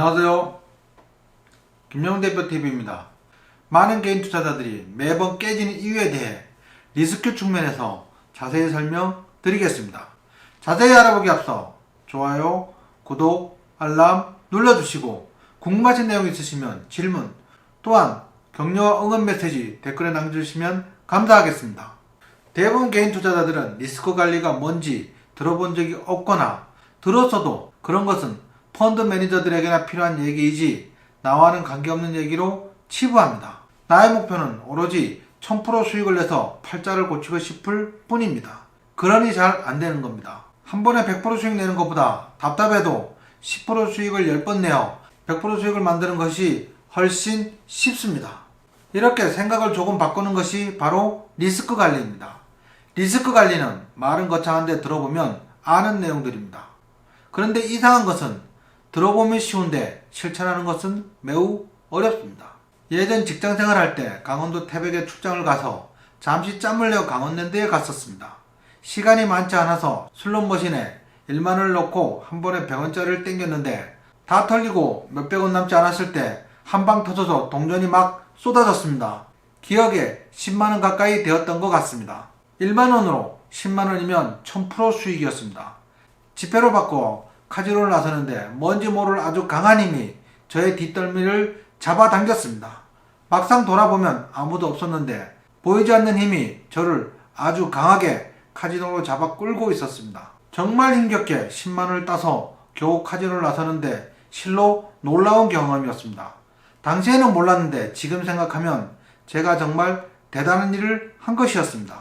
안녕하세요. 김영대표TV입니다. 많은 개인 투자자들이 매번 깨지는 이유에 대해 리스크 측면에서 자세히 설명드리겠습니다. 자세히 알아보기 앞서 좋아요, 구독, 알람 눌러주시고 궁금하신 내용 있으시면 질문 또한 격려와 응원 메시지 댓글에 남겨주시면 감사하겠습니다. 대부분 개인 투자자들은 리스크 관리가 뭔지 들어본 적이 없거나 들었어도 그런 것은 펀드 매니저들에게나 필요한 얘기이지 나와는 관계없는 얘기로 치부합니다. 나의 목표는 오로지 1000% 수익을 내서 팔자를 고치고 싶을 뿐입니다. 그러니 잘 안되는 겁니다. 한 번에 100% 수익 내는 것보다 답답해도 10% 수익을 10번 내어 100% 수익을 만드는 것이 훨씬 쉽습니다. 이렇게 생각을 조금 바꾸는 것이 바로 리스크 관리입니다. 리스크 관리는 말은 거창한데 들어보면 아는 내용들입니다. 그런데 이상한 것은 들어보면 쉬운데 실천하는 것은 매우 어렵습니다. 예전 직장생활 할 때 강원도 태백에 출장을 가서 잠시 짬을 내어 강원랜드에 갔었습니다. 시간이 많지 않아서 슬롯머신에 1만원을 넣고 한 번에 100원짜리를 땡겼는데 다 털리고 몇백원 남지 않았을 때 한방 터져서 동전이 막 쏟아졌습니다. 기억에 10만원 가까이 되었던 것 같습니다. 1만원으로 10만원이면 1000% 수익이었습니다. 지폐로 바꿔 카지노를 나서는데 뭔지 모를 아주 강한 힘이 저의 뒷덜미를 잡아당겼습니다. 막상 돌아보면 아무도 없었는데 보이지 않는 힘이 저를 아주 강하게 카지노로 잡아 끌고 있었습니다. 정말 힘겹게 10만원을 따서 겨우 카지노를 나서는데 실로 놀라운 경험이었습니다. 당시에는 몰랐는데 지금 생각하면 제가 정말 대단한 일을 한 것이었습니다.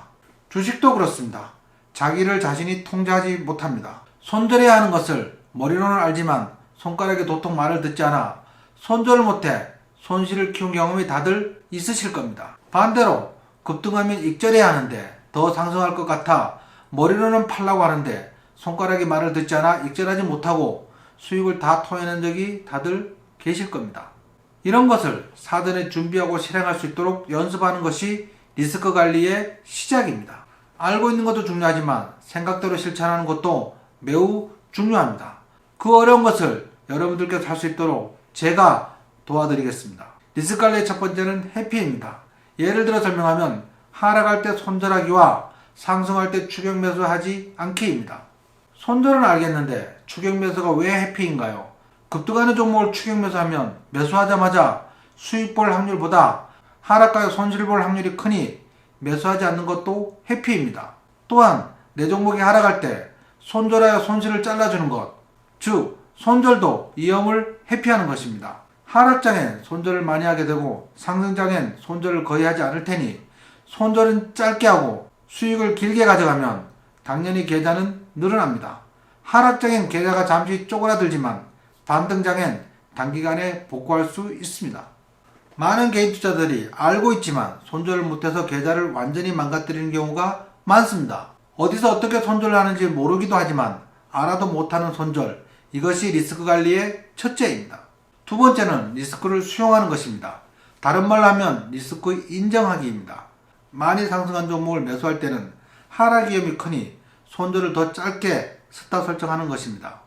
주식도 그렇습니다. 자기를 자신이 통제하지 못합니다. 손절해야 하는 것을 머리로는 알지만 손가락에 도통 말을 듣지 않아 손절을 못해 손실을 키운 경험이 다들 있으실 겁니다. 반대로 급등하면 익절해야 하는데 더 상승할 것 같아 머리로는 팔라고 하는데 손가락이 말을 듣지 않아 익절하지 못하고 수익을 다 토해낸 적이 다들 계실 겁니다. 이런 것을 사전에 준비하고 실행할 수 있도록 연습하는 것이 리스크 관리의 시작입니다. 알고 있는 것도 중요하지만 생각대로 실천하는 것도 매우 중요합니다. 그 어려운 것을 여러분들께서 할 수 있도록 제가 도와드리겠습니다. 리스크 관리의 첫 번째는 회피입니다. 예를 들어 설명하면 하락할 때 손절하기와 상승할 때 추격 매수하지 않기입니다. 손절은 알겠는데 추격 매수가 왜 회피인가요? 급등하는 종목을 추격 매수하면 매수하자마자 수익 볼 확률보다 하락가에 손실 볼 확률이 크니 매수하지 않는 것도 회피입니다. 또한 내 종목이 하락할 때 손절하여 손실을 잘라주는 것, 즉 손절도 위험을 회피하는 것입니다. 하락장엔 손절을 많이 하게 되고 상승장엔 손절을 거의 하지 않을 테니 손절은 짧게 하고 수익을 길게 가져가면 당연히 계좌는 늘어납니다. 하락장엔 계좌가 잠시 쪼그라들지만 반등장엔 단기간에 복구할 수 있습니다. 많은 개인 투자들이 알고 있지만 손절을 못해서 계좌를 완전히 망가뜨리는 경우가 많습니다. 어디서 어떻게 손절을 하는지 모르기도 하지만 알아도 못하는 손절, 이것이 리스크 관리의 첫째입니다. 두 번째는 리스크를 수용하는 것입니다. 다른 말로 하면 리스크 인정하기입니다. 많이 상승한 종목을 매수할 때는 하락 위험이 크니 손절을 더 짧게 스탑 설정하는 것입니다.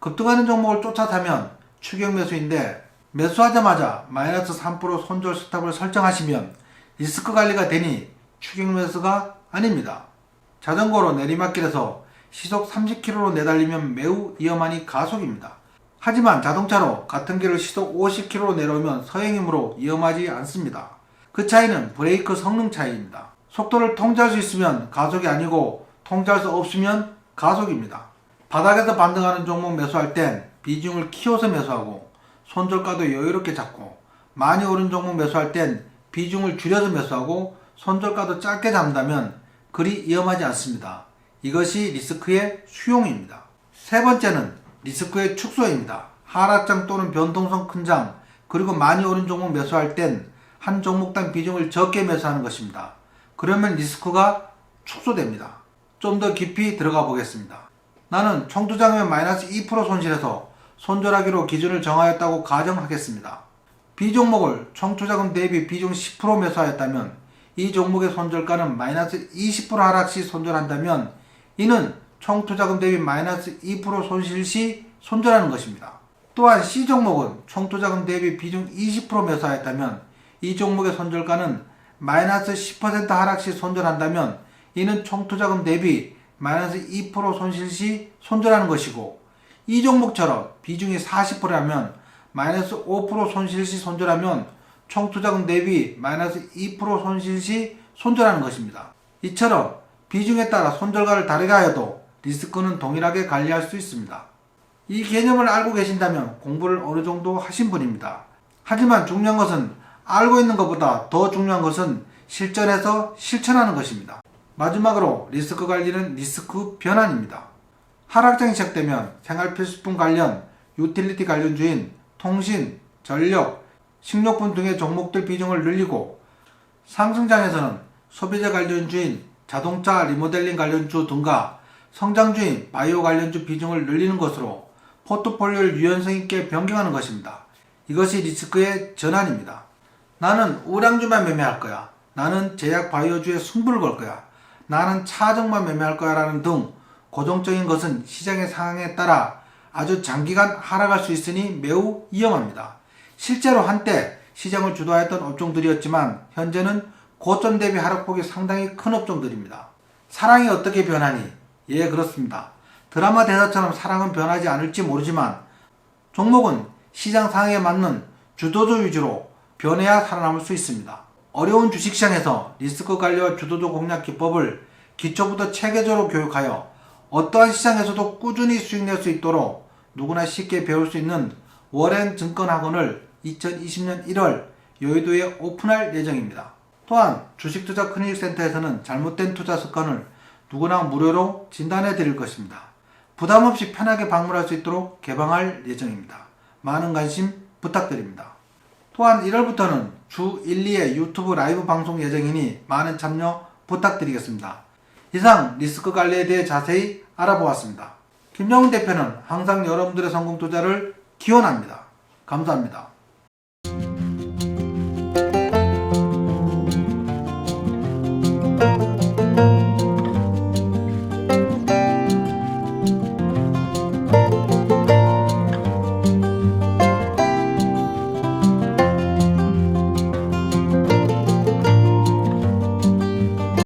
급등하는 종목을 쫓아 사면 추격 매수인데 매수하자마자 마이너스 3% 손절 스탑을 설정하시면 리스크 관리가 되니 추격 매수가 아닙니다. 자전거로 내리막길에서 시속 30km로 내달리면 매우 위험하니 가속입니다. 하지만 자동차로 같은 길을 시속 50km로 내려오면 서행이므로 위험하지 않습니다. 그 차이는 브레이크 성능 차이입니다. 속도를 통제할 수 있으면 가속이 아니고 통제할 수 없으면 가속입니다. 바닥에서 반등하는 종목 매수할 땐 비중을 키워서 매수하고 손절가도 여유롭게 잡고 많이 오른 종목 매수할 땐 비중을 줄여서 매수하고 손절가도 짧게 잡는다면 그리 위험하지 않습니다. 이것이 리스크의 수용입니다. 세 번째는 리스크의 축소입니다. 하락장 또는 변동성 큰 장 그리고 많이 오른 종목 매수할 땐 한 종목당 비중을 적게 매수하는 것입니다. 그러면 리스크가 축소됩니다. 좀 더 깊이 들어가 보겠습니다. 나는 총투자금의 마이너스 2% 손실해서 손절하기로 기준을 정하였다고 가정하겠습니다. B종목을 총투자금 대비 비중 10% 매수하였다면 이 종목의 손절가는 마이너스 20% 하락 시 손절한다면 이는 총투자금 대비 마이너스 2% 손실 시 손절하는 것입니다. 또한 C 종목은 총투자금 대비 비중 20% 매수하였다면 이 종목의 손절가는 마이너스 10% 하락 시 손절한다면 이는 총투자금 대비 마이너스 2% 손실 시 손절하는 것이고, 이 종목처럼 비중이 40%라면 마이너스 5% 손실 시 손절하면 총투자금 대비 마이너스 2% 손실 시 손절하는 것입니다. 이처럼 비중에 따라 손절가를 다르게 하여도 리스크는 동일하게 관리할 수 있습니다. 이 개념을 알고 계신다면 공부를 어느 정도 하신 분입니다. 하지만 중요한 것은 알고 있는 것보다 더 중요한 것은 실전에서 실천하는 것입니다. 마지막으로 리스크 관리는 리스크 변환입니다. 하락장이 시작되면 생활필수품 관련, 유틸리티 관련주인, 통신, 전력, 식료품 등의 종목들 비중을 늘리고, 상승장에서는 소비재 관련주인, 자동차 리모델링 관련주 등과 성장주인, 바이오 관련주 비중을 늘리는 것으로 포트폴리오를 유연성 있게 변경하는 것입니다. 이것이 리스크의 전환입니다. 나는 우량주만 매매할 거야. 나는 제약 바이오주에 승부를 걸 거야. 나는 차정만 매매할 거야 라는 등 고정적인 것은 시장의 상황에 따라 아주 장기간 하락할 수 있으니 매우 위험합니다. 실제로 한때 시장을 주도하였던 업종들이었지만 현재는 고점 대비 하락폭이 상당히 큰 업종들입니다. 사랑이 어떻게 변하니? 예, 그렇습니다. 드라마 대사처럼 사랑은 변하지 않을지 모르지만 종목은 시장 상황에 맞는 주도주 위주로 변해야 살아남을 수 있습니다. 어려운 주식시장에서 리스크 관리와 주도주 공략 기법을 기초부터 체계적으로 교육하여 어떠한 시장에서도 꾸준히 수익 낼 수 있도록 누구나 쉽게 배울 수 있는 워렌 증권학원을 2020년 1월 여의도에 오픈할 예정입니다. 또한 주식투자 클리닉센터에서는 잘못된 투자 습관을 누구나 무료로 진단해 드릴 것입니다. 부담없이 편하게 방문할 수 있도록 개방할 예정입니다. 많은 관심 부탁드립니다. 또한 1월부터는 주 1, 2회 유튜브 라이브 방송 예정이니 많은 참여 부탁드리겠습니다. 이상 리스크 관리에 대해 자세히 알아보았습니다. 김정은 대표는 항상 여러분들의 성공 투자를 기원합니다. 감사합니다.